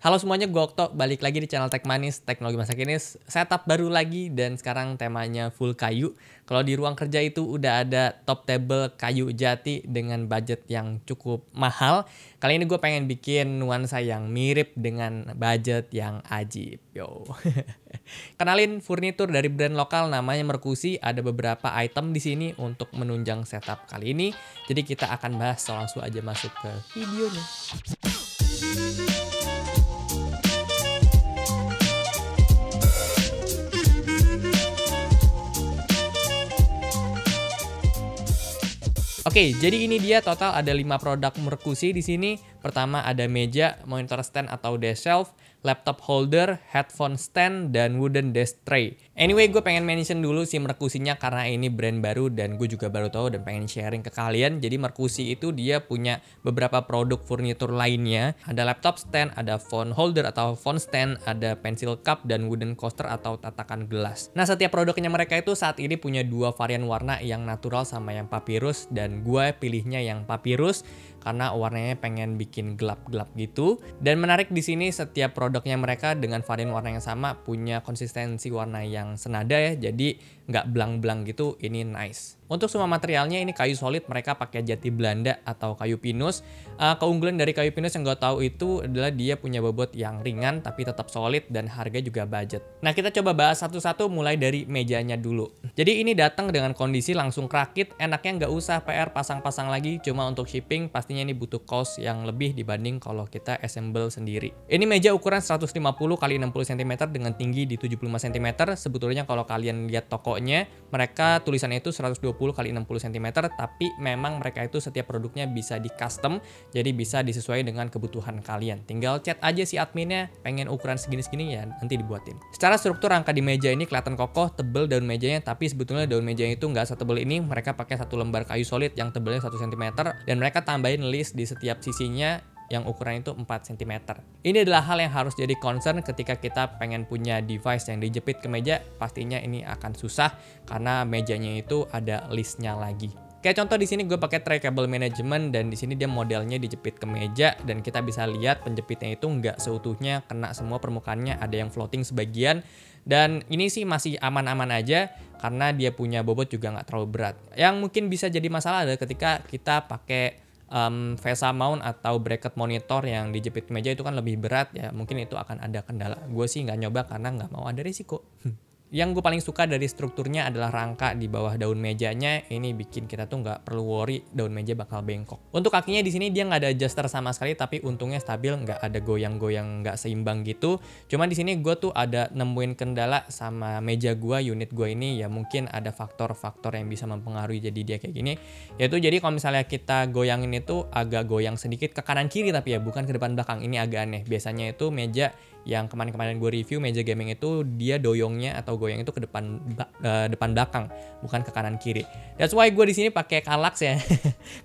Halo semuanya, gue Okto, balik lagi di channel Tech Manis, teknologi masa kini, setup baru lagi dan sekarang temanya full kayu. Kalau di ruang kerja itu udah ada top table kayu jati dengan budget yang cukup mahal. Kali ini gue pengen bikin nuansa yang mirip dengan budget yang ajib. Yo. Kenalin furnitur dari brand lokal namanya Mercusi, ada beberapa item di sini untuk menunjang setup kali ini. Jadi kita akan bahas, langsung aja masuk ke videonya. Oke, jadi ini dia total ada 5 produk Mercusi di sini. Pertama ada meja, monitor stand atau desk shelf, laptop holder, headphone stand, dan wooden desk tray. Anyway, gue pengen mention dulu si Mercusinya karena ini brand baru dan gue juga baru tahu dan pengen sharing ke kalian. Jadi Mercusi itu dia punya beberapa produk furnitur lainnya. Ada laptop stand, ada phone holder atau phone stand, ada pencil cup, dan wooden coaster atau tatakan gelas. Nah, setiap produknya mereka itu saat ini punya 2 varian warna, yang natural sama yang papyrus, dan gue pilihnya yang papyrus karena warnanya pengen bikin gelap-gelap gitu. Dan menarik di sini setiap produknya mereka dengan varian warna yang sama punya konsistensi warna yang senada ya, jadi nggak belang-belang gitu. Ini nice. Untuk semua materialnya ini kayu solid, mereka pakai jati Belanda atau kayu pinus. Keunggulan dari kayu pinus yang gue tahu itu adalah dia punya bobot yang ringan tapi tetap solid dan harga juga budget. Nah, kita coba bahas satu-satu mulai dari mejanya dulu. Jadi ini datang dengan kondisi langsung krakit, enaknya nggak usah PR pasang-pasang lagi, cuma untuk shipping pastinya ini butuh cost yang lebih dibanding kalau kita assemble sendiri. Ini meja ukuran 150 x 60 cm dengan tinggi di 75 cm. Sebetulnya kalau kalian lihat tokonya, mereka tulisannya itu 120 x 60 cm, tapi memang mereka itu setiap produknya bisa di custom, jadi bisa disesuaikan dengan kebutuhan kalian. Tinggal chat aja si adminnya, pengen ukuran segini-segini ya nanti dibuatin. Secara struktur rangka di meja ini kelihatan kokoh, tebel daun mejanya, tapi sebetulnya daun mejanya itu nggak setebel ini. Mereka pakai satu lembar kayu solid yang tebelnya 1 cm, dan mereka tambahin list di setiap sisinya yang ukuran itu 4 cm. Ini adalah hal yang harus jadi concern ketika kita pengen punya device yang dijepit ke meja. Pastinya ini akan susah karena mejanya itu ada listnya lagi. Kayak contoh di sini gue pakai tray cable management, dan di sini dia modelnya dijepit ke meja, dan kita bisa lihat penjepitnya itu nggak seutuhnya kena semua permukaannya, ada yang floating sebagian. Dan ini sih masih aman-aman aja karena dia punya bobot juga nggak terlalu berat. Yang mungkin bisa jadi masalah adalah ketika kita pakai VESA mount atau bracket monitor yang dijepit ke meja, itu kan lebih berat ya, mungkin itu akan ada kendala. Gue sih nggak nyoba karena nggak mau ada risiko. Yang gue paling suka dari strukturnya adalah rangka di bawah daun mejanya. Ini bikin kita tuh nggak perlu worry daun meja bakal bengkok. Untuk kakinya di sini dia nggak ada adjuster sama sekali, tapi untungnya stabil, nggak ada goyang-goyang nggak seimbang gitu. Cuman di sini gue tuh ada nemuin kendala sama meja gue, unit gue ini ya, mungkin ada faktor-faktor yang bisa mempengaruhi jadi dia kayak gini. Yaitu jadi kalau misalnya kita goyangin itu agak goyang sedikit ke kanan kiri, tapi ya bukan ke depan belakang. Ini agak aneh. Biasanya itu meja yang kemarin-kemarin gue review, meja gaming itu dia doyongnya atau goyang itu ke depan belakang, bukan ke kanan kiri. That's why gue di sini pakai Kallax ya.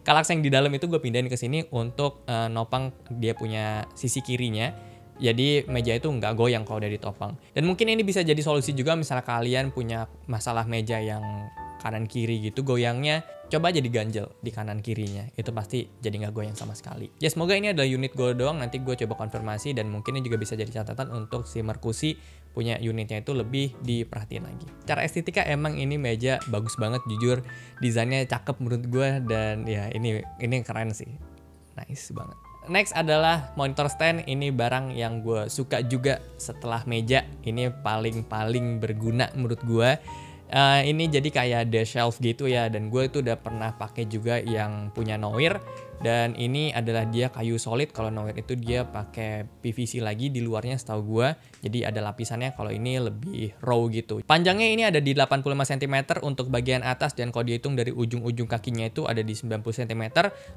Kallax yang di dalam itu gue pindahin ke sini untuk nopang dia punya sisi kirinya. Jadi meja itu nggak goyang kalau udah ditopang. Dan mungkin ini bisa jadi solusi juga misalnya kalian punya masalah meja yang kanan kiri gitu goyangnya, coba aja diganjel di kanan kirinya, itu pasti jadi nggak goyang sama sekali. Ya semoga ini adalah unit gue doang, nanti gue coba konfirmasi, dan mungkin ini juga bisa jadi catatan untuk si Mercusi punya unitnya itu lebih diperhatiin lagi. Cara estetika emang ini meja bagus banget, jujur desainnya cakep menurut gue, dan ya ini keren sih, nice banget. Next adalah monitor stand. Ini barang yang gue suka juga setelah meja. Ini paling berguna menurut gue. Ini jadi kayak desk shelf gitu ya, dan gue itu udah pernah pakai juga yang punya Noir, dan ini adalah dia kayu solid. Kalau Noir itu dia pakai PVC lagi di luarnya setahu gue, jadi ada lapisannya. Kalau ini lebih raw gitu. Panjangnya ini ada di 85 cm untuk bagian atas, dan kalau dihitung dari ujung-ujung kakinya itu ada di 90 cm.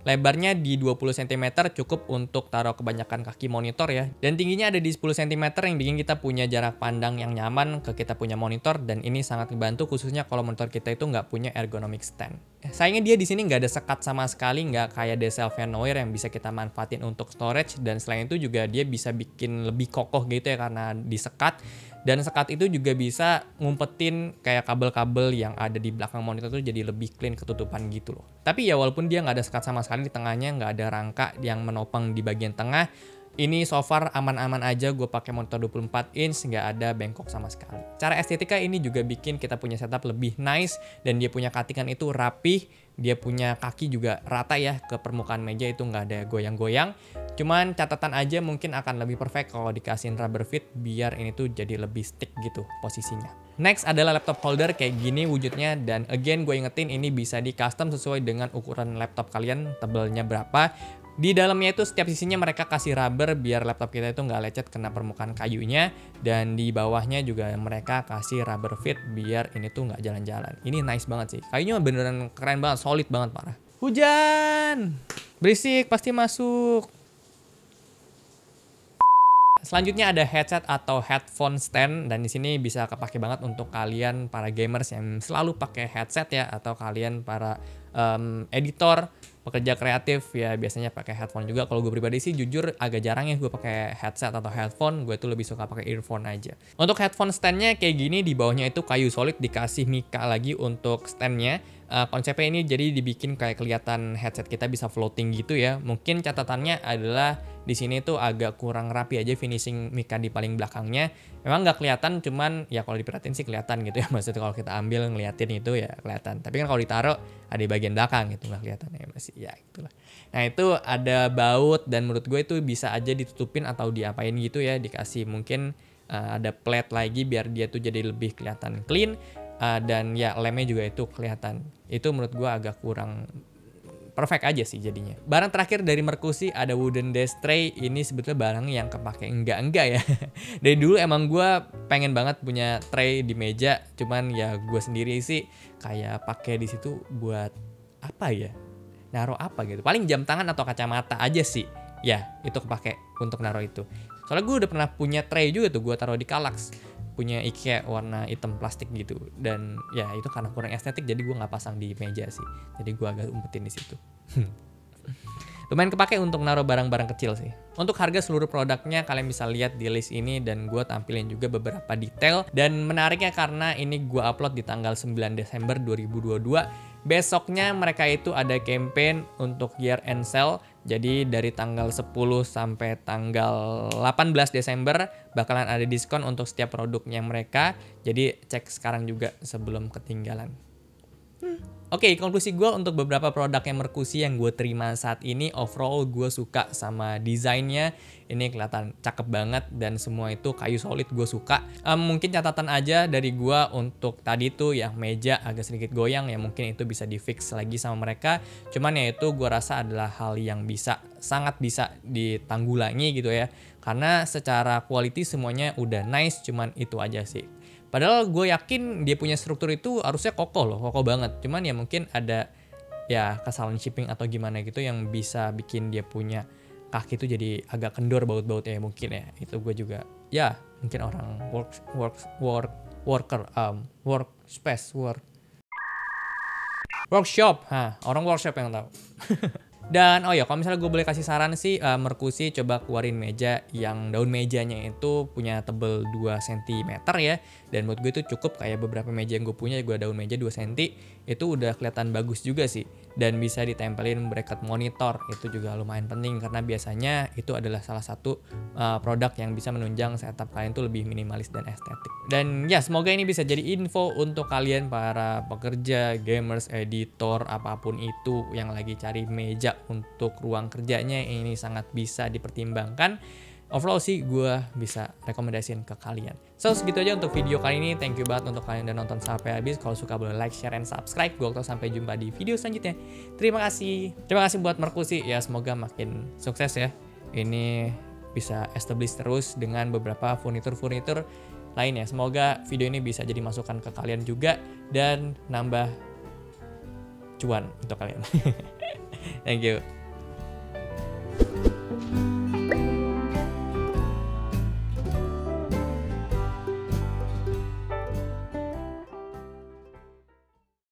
Lebarnya di 20 cm, cukup untuk taruh kebanyakan kaki monitor ya, dan tingginya ada di 10 cm yang bikin kita punya jarak pandang yang nyaman ke kita punya monitor, dan ini sangat membantu khususnya kalau monitor kita itu nggak punya ergonomic stand. Sayangnya dia di sini nggak ada sekat sama sekali, nggak kayak desk shelf Noir yang bisa kita manfaatin untuk storage, dan selain itu juga dia bisa bikin lebih kokoh gitu ya karena disekat. Dan sekat itu juga bisa ngumpetin kayak kabel-kabel yang ada di belakang monitor itu jadi lebih clean, ketutupan gitu loh. Tapi ya walaupun dia nggak ada sekat sama sekali di tengahnya, nggak ada rangka yang menopang di bagian tengah, Ini so far aman-aman aja, gue pakai monitor 24 inch, nggak ada bengkok sama sekali. Cara estetika ini juga bikin kita punya setup lebih nice, dan dia punya cuttingan itu rapih, dia punya kaki juga rata ya ke permukaan meja, itu nggak ada goyang-goyang. Cuman catatan aja mungkin akan lebih perfect kalau dikasihin rubber fit biar ini tuh jadi lebih stick gitu posisinya. Next adalah laptop holder, kayak gini wujudnya, dan again gue ingetin ini bisa di custom sesuai dengan ukuran laptop kalian, tebelnya berapa. Di dalamnya itu setiap sisinya mereka kasih rubber biar laptop kita itu nggak lecet kena permukaan kayunya, dan di bawahnya juga mereka kasih rubber fit biar ini tuh nggak jalan-jalan. Ini nice banget sih, kayunya beneran keren banget, solid banget parah. Hujan, berisik pasti masuk. Selanjutnya ada headset atau headphone stand, dan di sini bisa kepake banget untuk kalian para gamers yang selalu pakai headset ya, atau kalian para editor, pekerja kreatif ya biasanya pakai headphone juga. Kalau gue pribadi sih jujur agak jarang ya gue pakai headset atau headphone, gue tuh lebih suka pakai earphone aja. Untuk headphone standnya kayak gini, di bawahnya itu kayu solid, dikasih mika lagi untuk standnya. Konsepnya ini jadi dibikin kayak kelihatan headset kita bisa floating gitu ya. Mungkin catatannya adalah di sini tuh agak kurang rapi aja finishing mika di paling belakangnya. Memang nggak kelihatan, cuman ya kalau diperhatiin sih kelihatan gitu ya. Maksudnya kalau kita ambil ngeliatin itu ya kelihatan. Tapi kan kalau ditaruh ada di bagian belakang gitu nggak kelihatan ya, masih ya itulah. Nah itu ada baut, dan menurut gue itu bisa aja ditutupin atau diapain gitu ya. Dikasih mungkin ada plate lagi biar dia tuh jadi lebih kelihatan clean. Dan ya lemnya juga itu kelihatan. Itu menurut gue agak kurang perfect aja sih jadinya. Barang terakhir dari Mercusi ada wooden desk tray. Ini sebetulnya barang yang kepake enggak ya. Dari dulu emang gue pengen banget punya tray di meja, cuman ya gue sendiri sih kayak pakai di situ buat apa ya? Naruh apa gitu. Paling jam tangan atau kacamata aja sih. Ya, itu kepake untuk naruh itu. Soalnya gue udah pernah punya tray juga tuh, gue taruh di Kallax. Punya IKEA warna hitam plastik gitu, dan ya itu karena kurang estetik jadi gue nggak pasang di meja sih, jadi gue agak umpetin di situ. Lumayan kepake untuk naruh barang-barang kecil sih. Untuk harga seluruh produknya kalian bisa lihat di list ini, dan gue tampilin juga beberapa detail. Dan menariknya karena ini gue upload di tanggal 9 Desember 2022. Besoknya mereka itu ada campaign untuk year end sale. Jadi dari tanggal 10 sampai tanggal 18 Desember bakalan ada diskon untuk setiap produknya mereka. Jadi cek sekarang juga sebelum ketinggalan. Oke, konklusi gue untuk beberapa produk yang Mercusi yang gue terima saat ini, overall gue suka sama desainnya. Ini kelihatan cakep banget, dan semua itu kayu solid, gue suka. Mungkin catatan aja dari gue untuk tadi tuh yang meja agak sedikit goyang, ya mungkin itu bisa di fix lagi sama mereka. Cuman ya itu gue rasa adalah hal yang sangat bisa ditanggulangi gitu ya. Karena secara quality semuanya udah nice, cuman itu aja sih. Padahal gue yakin dia punya struktur itu harusnya kokoh loh, kokoh banget. Cuman ya mungkin ada ya kesalahan shipping atau gimana gitu yang bisa bikin dia punya kaki itu jadi agak kendor baut-bautnya mungkin ya. Itu gue juga ya mungkin orang workshop, orang workshop yang tahu. Dan oh ya, kalau misalnya gue boleh kasih saran sih, Mercusi coba keluarin meja yang daun mejanya itu punya tebel 2 cm ya. Dan menurut gue itu cukup, kayak beberapa meja yang gue punya, gue daun meja 2 cm, itu udah kelihatan bagus juga sih. Dan bisa ditempelin bracket monitor, itu juga lumayan penting karena biasanya itu adalah salah satu produk yang bisa menunjang setup kalian tuh lebih minimalis dan estetik. Dan ya semoga ini bisa jadi info untuk kalian para pekerja, gamers, editor, apapun itu yang lagi cari meja untuk ruang kerjanya. Ini sangat bisa dipertimbangkan. Overall sih gue bisa rekomendasiin ke kalian. So segitu aja untuk video kali ini. Thank you banget untuk kalian udah nonton sampai habis. Kalau suka boleh like, share, and subscribe. Gue Okto, sampai jumpa di video selanjutnya. Terima kasih buat Mercusi ya, semoga makin sukses ya. Ini bisa establish terus dengan beberapa furnitur lainnya. Semoga video ini bisa jadi masukan ke kalian juga dan nambah cuan untuk kalian. Thank you.